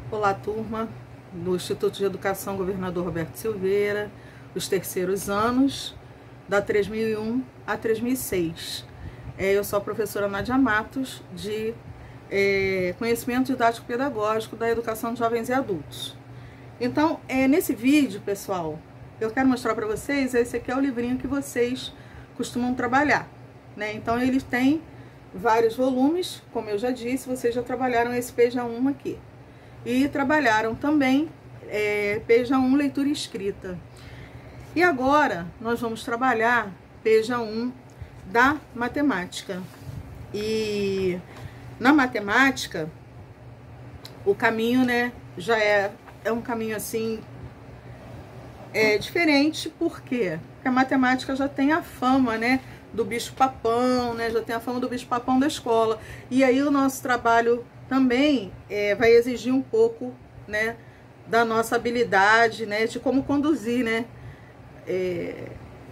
Olá, turma do Instituto de Educação Governador Roberto Silveira, os terceiros anos, da 3001 a 3006. Eu sou a professora Nádia Matos, de Conhecimento Didático Pedagógico da Educação de Jovens e Adultos. Então, nesse vídeo, pessoal, eu quero mostrar para vocês, esse aqui é o livrinho que vocês costumam trabalhar, né? Então, ele tem vários volumes, como eu já disse, vocês já trabalharam esse PEJA 1 aqui. E trabalharam também PEJA 1 leitura e escrita. E agora nós vamos trabalhar PEJA 1 da matemática. E na matemática, o caminho, né, já é um caminho assim diferente. Por quê? Porque a matemática já tem a fama, né, do bicho-papão, né, já tem a fama do bicho-papão da escola. E aí o nosso trabalho também vai exigir um pouco, né, da nossa habilidade, né, de como conduzir, né,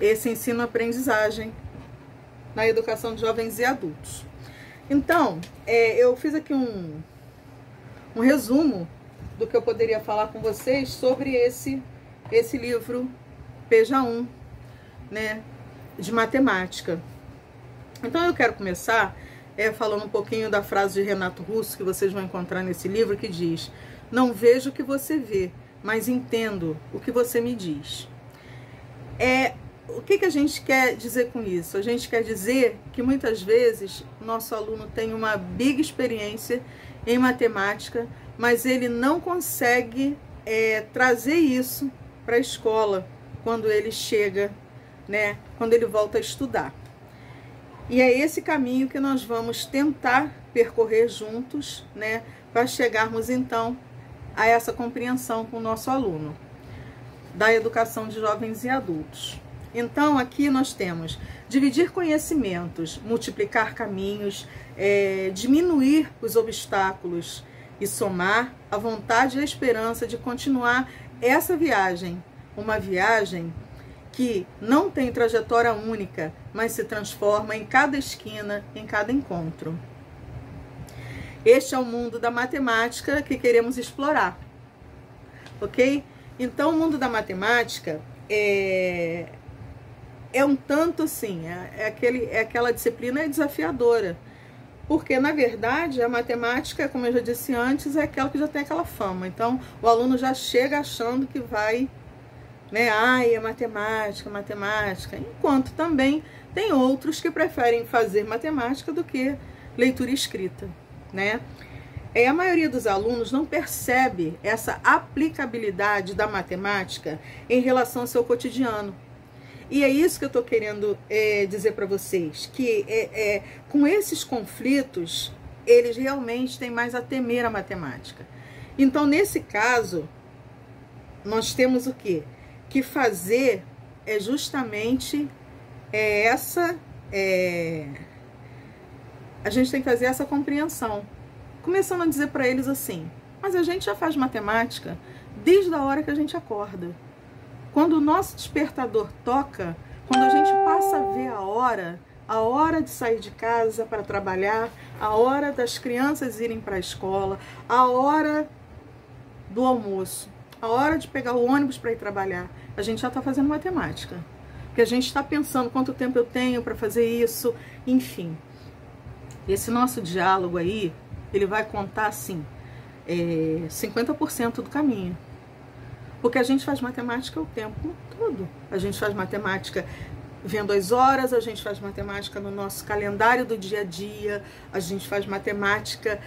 esse ensino-aprendizagem na educação de jovens e adultos. Então, eu fiz aqui um resumo do que eu poderia falar com vocês sobre esse livro PEJA 1, né, de matemática. Então, eu quero começar falando um pouquinho da frase de Renato Russo, que vocês vão encontrar nesse livro, que diz: não vejo o que você vê, mas entendo o que você me diz. O que a gente quer dizer com isso? A gente quer dizer que muitas vezes o nosso aluno tem uma big experiência em matemática, mas ele não consegue trazer isso para a escola quando ele chega, né, quando ele volta a estudar. E é esse caminho que nós vamos tentar percorrer juntos, né, para chegarmos então a essa compreensão com o nosso aluno da educação de jovens e adultos. Então aqui nós temos dividir conhecimentos, multiplicar caminhos, diminuir os obstáculos e somar a vontade e a esperança de continuar essa viagem, uma viagem que não tem trajetória única, mas se transforma em cada esquina, em cada encontro. Este é o mundo da matemática que queremos explorar, ok? Então, o mundo da matemática é um tanto assim, aquela disciplina desafiadora, porque, na verdade, a matemática, como eu já disse antes, é aquela que já tem aquela fama. Então, o aluno já chega achando que vai, né, é matemática, enquanto também tem outros que preferem fazer matemática do que leitura e escrita, né? A maioria dos alunos não percebe essa aplicabilidade da matemática em relação ao seu cotidiano. E é isso que eu estou querendo dizer para vocês, que com esses conflitos, eles realmente têm mais a temer a matemática. Então, nesse caso, nós temos o quê? Que fazer justamente a gente tem que fazer essa compreensão, começando a dizer para eles assim: mas a gente já faz matemática desde a hora que a gente acorda. Quando o nosso despertador toca, quando a gente passa a ver a hora de sair de casa para trabalhar, a hora das crianças irem para a escola, a hora do almoço, a hora de pegar o ônibus para ir trabalhar, a gente já está fazendo matemática. Porque a gente está pensando quanto tempo eu tenho para fazer isso, enfim. Esse nosso diálogo aí, ele vai contar assim, 50% do caminho. Porque a gente faz matemática o tempo todo. A gente faz matemática vendo as horas, a gente faz matemática no nosso calendário do dia a dia, a gente faz matemática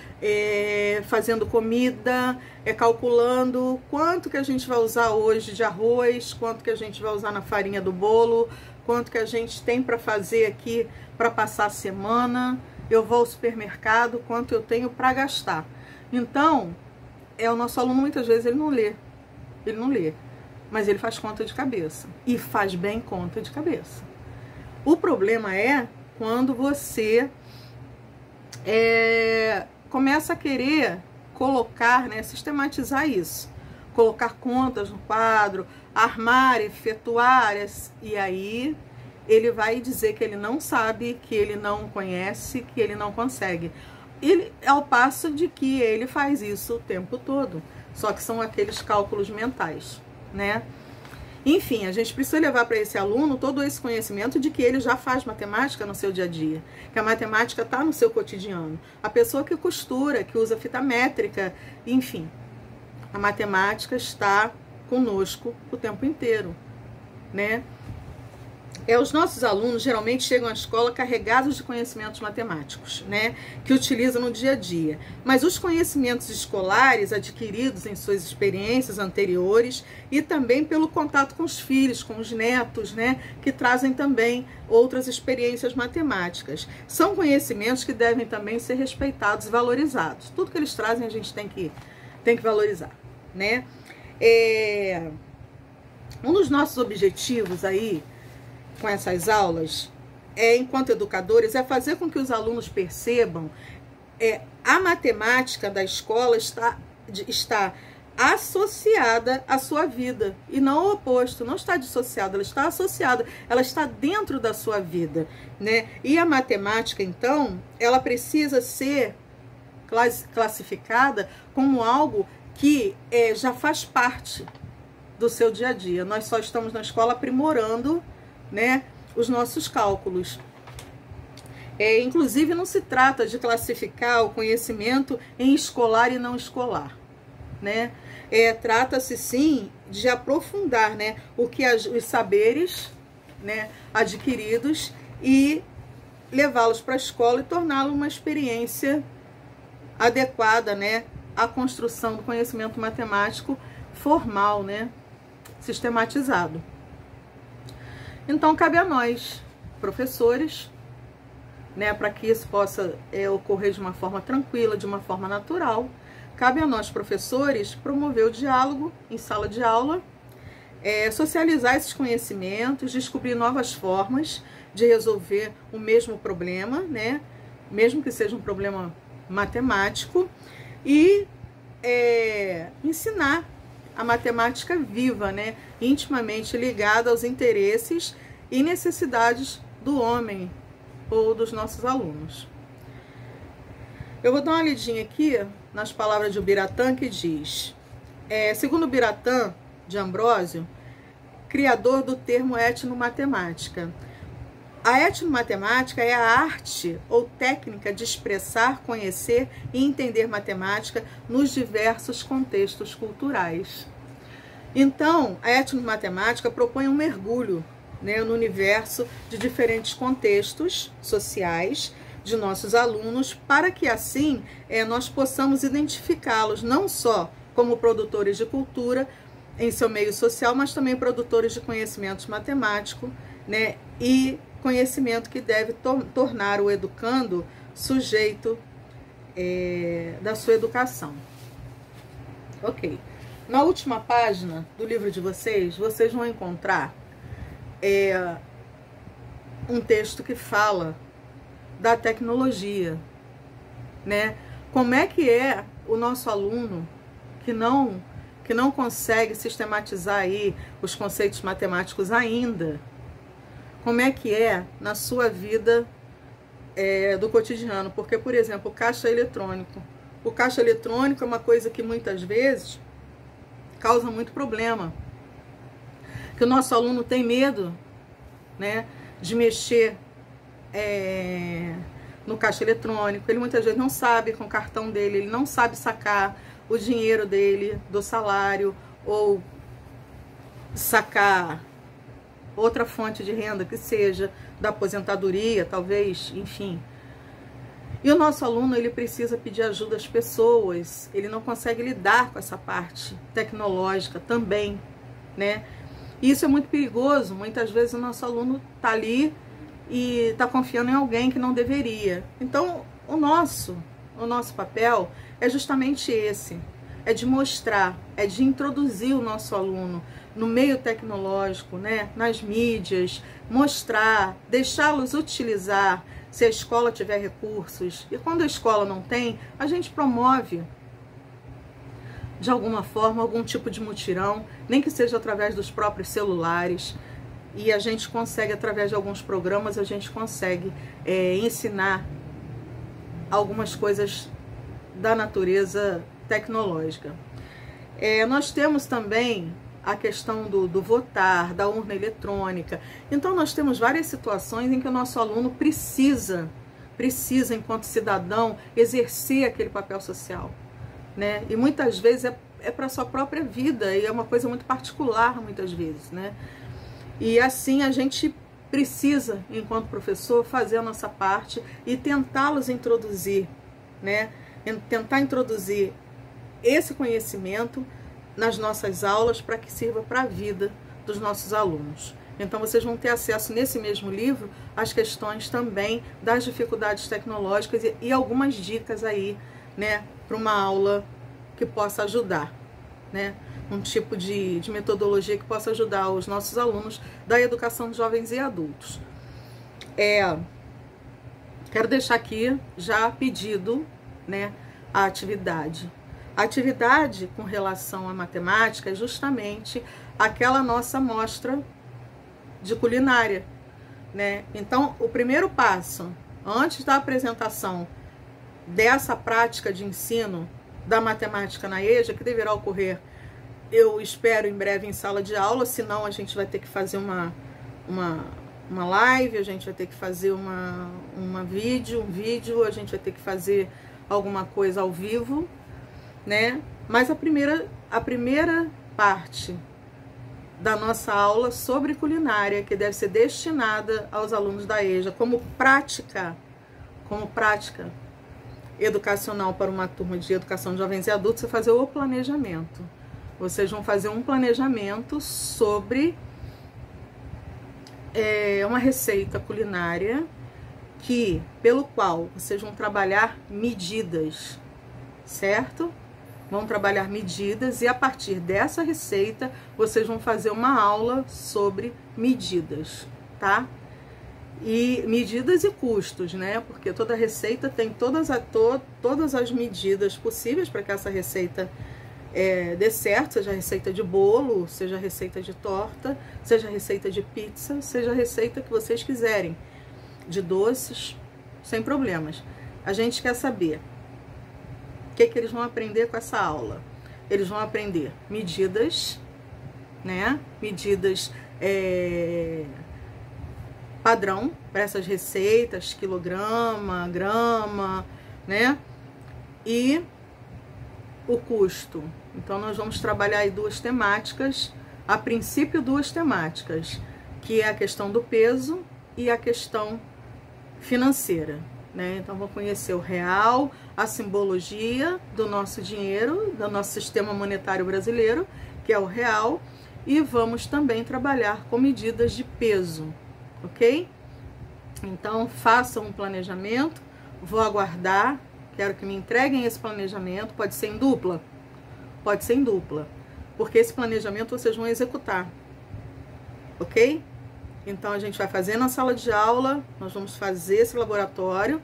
fazendo comida, calculando quanto que a gente vai usar hoje de arroz, quanto que a gente vai usar na farinha do bolo, quanto que a gente tem para fazer aqui para passar a semana. Eu vou ao supermercado, quanto eu tenho para gastar. Então, o nosso aluno muitas vezes ele não lê, mas ele faz conta de cabeça, e faz bem conta de cabeça. O problema é quando você começa a querer colocar, né, sistematizar isso, colocar contas no quadro, armar, efetuar, e aí ele vai dizer que ele não sabe, que ele não conhece, que ele não consegue. E ao passo de que ele faz isso o tempo todo, só que são aqueles cálculos mentais, né? Enfim, a gente precisa levar para esse aluno todo esse conhecimento de que ele já faz matemática no seu dia a dia, que a matemática está no seu cotidiano. A pessoa que costura, que usa fita métrica, enfim, a matemática está conosco o tempo inteiro, né? Os nossos alunos geralmente chegam à escola carregados de conhecimentos matemáticos, né, que utilizam no dia a dia. Mas os conhecimentos escolares adquiridos em suas experiências anteriores e também pelo contato com os filhos, com os netos, né, que trazem também outras experiências matemáticas. São conhecimentos que devem também ser respeitados e valorizados. Tudo que eles trazem a gente tem que valorizar, né? Um dos nossos objetivos aí com essas aulas, enquanto educadores, é fazer com que os alunos percebam a matemática da escola está associada à sua vida, e não o oposto, não está dissociada, ela está associada, ela está dentro da sua vida, né? E a matemática, então, ela precisa ser classificada como algo que já faz parte do seu dia a dia. Nós só estamos na escola aprimorando, né, os nossos cálculos. Inclusive, não se trata de classificar o conhecimento em escolar e não escolar, né? Trata-se sim de aprofundar, né, os saberes, né, adquiridos e levá-los para a escola e torná-lo uma experiência adequada, né, à construção do conhecimento matemático formal, né, sistematizado. Então, cabe a nós, professores, né, para que isso possa ocorrer de uma forma tranquila, de uma forma natural, cabe a nós, professores, promover o diálogo em sala de aula, socializar esses conhecimentos, descobrir novas formas de resolver o mesmo problema, né, mesmo que seja um problema matemático, e ensinar a matemática viva, né, intimamente ligada aos interesses e necessidades do homem ou dos nossos alunos. Eu vou dar uma lidinha aqui nas palavras de Biratã, que diz, segundo Biratã de Ambrósio, criador do termo etnomatemática, a etnomatemática é a arte ou técnica de expressar, conhecer e entender matemática nos diversos contextos culturais. Então, a etnomatemática propõe um mergulho, né, no universo de diferentes contextos sociais de nossos alunos, para que assim nós possamos identificá-los não só como produtores de cultura em seu meio social, mas também produtores de conhecimentos matemáticos, né, e conhecimento que deve tornar o educando sujeito da sua educação. Ok. Na última página do livro de vocês vão encontrar um texto que fala da tecnologia, né? Como é que o nosso aluno que não consegue sistematizar aí os conceitos matemáticos ainda, como é que na sua vida do cotidiano? Porque, por exemplo, o caixa eletrônico. O caixa eletrônico é uma coisa que muitas vezes causa muito problema. Que o nosso aluno tem medo, né, de mexer no caixa eletrônico. Ele muitas vezes não sabe com o cartão dele, ele não sabe sacar o dinheiro dele do salário ou sacar outra fonte de renda que seja da aposentadoria, talvez, enfim. E o nosso aluno, ele precisa pedir ajuda às pessoas, ele não consegue lidar com essa parte tecnológica também, né? E isso é muito perigoso. Muitas vezes o nosso aluno está ali e está confiando em alguém que não deveria. Então, o nosso papel é justamente esse, é de mostrar, é de introduzir o nosso aluno no meio tecnológico, né, nas mídias, mostrar, deixá-los utilizar, se a escola tiver recursos. E quando a escola não tem, a gente promove, de alguma forma, algum tipo de mutirão, nem que seja através dos próprios celulares, e a gente consegue, através de alguns programas, a gente consegue ensinar algumas coisas da natureza tecnológica. Nós temos também a questão do votar, da urna eletrônica. Então nós temos várias situações em que o nosso aluno precisa, enquanto cidadão, exercer aquele papel social, né? E muitas vezes é para a sua própria vida, e é uma coisa muito particular muitas vezes, né? E assim a gente precisa, enquanto professor, fazer a nossa parte e tentá-los introduzir, né? Tentar introduzir esse conhecimento nas nossas aulas para que sirva para a vida dos nossos alunos. Então vocês vão ter acesso nesse mesmo livro às questões também das dificuldades tecnológicas e algumas dicas aí, né, para uma aula que possa ajudar, né? Um tipo de metodologia que possa ajudar os nossos alunos da educação de jovens e adultos. Quero deixar aqui já pedido, né, a atividade. A atividade com relação à matemática é justamente aquela nossa mostra de culinária, né? Então, o primeiro passo, antes da apresentação dessa prática de ensino da matemática na EJA, que deverá ocorrer, eu espero, em breve em sala de aula, senão a gente vai ter que fazer uma live, a gente vai ter que fazer um vídeo, a gente vai ter que fazer alguma coisa ao vivo, né? Mas a primeira parte da nossa aula sobre culinária, que deve ser destinada aos alunos da EJA como prática educacional para uma turma de educação de jovens e adultos, é fazer o planejamento. Vocês vão fazer um planejamento sobre uma receita culinária pelo qual vocês vão trabalhar medidas, certo? Vão trabalhar medidas e a partir dessa receita vocês vão fazer uma aula sobre medidas, tá? E medidas e custos, né? Porque toda receita tem todas as medidas possíveis para que essa receita dê certo, seja receita de bolo, seja receita de torta, seja receita de pizza, seja a receita que vocês quiserem, de doces, sem problemas. A gente quer saber o que eles vão aprender com essa aula. Eles vão aprender medidas, né? Medidas padrão para essas receitas, quilograma, grama, né? E o custo. Então nós vamos trabalhar aí duas temáticas, a princípio duas temáticas, que é a questão do peso e a questão financeira, né? Então vamos conhecer o real, a simbologia do nosso dinheiro, do nosso sistema monetário brasileiro, que é o real, e vamos também trabalhar com medidas de peso, ok? Então façam um planejamento, vou aguardar, quero que me entreguem esse planejamento, pode ser em dupla, porque esse planejamento vocês vão executar, ok? Então a gente vai fazer na sala de aula, nós vamos fazer esse laboratório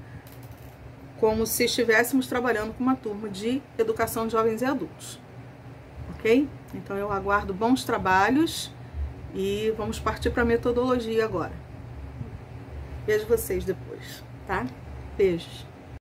como se estivéssemos trabalhando com uma turma de educação de jovens e adultos, ok? Então eu aguardo bons trabalhos e vamos partir para a metodologia agora. Vejo vocês depois, tá? Beijos.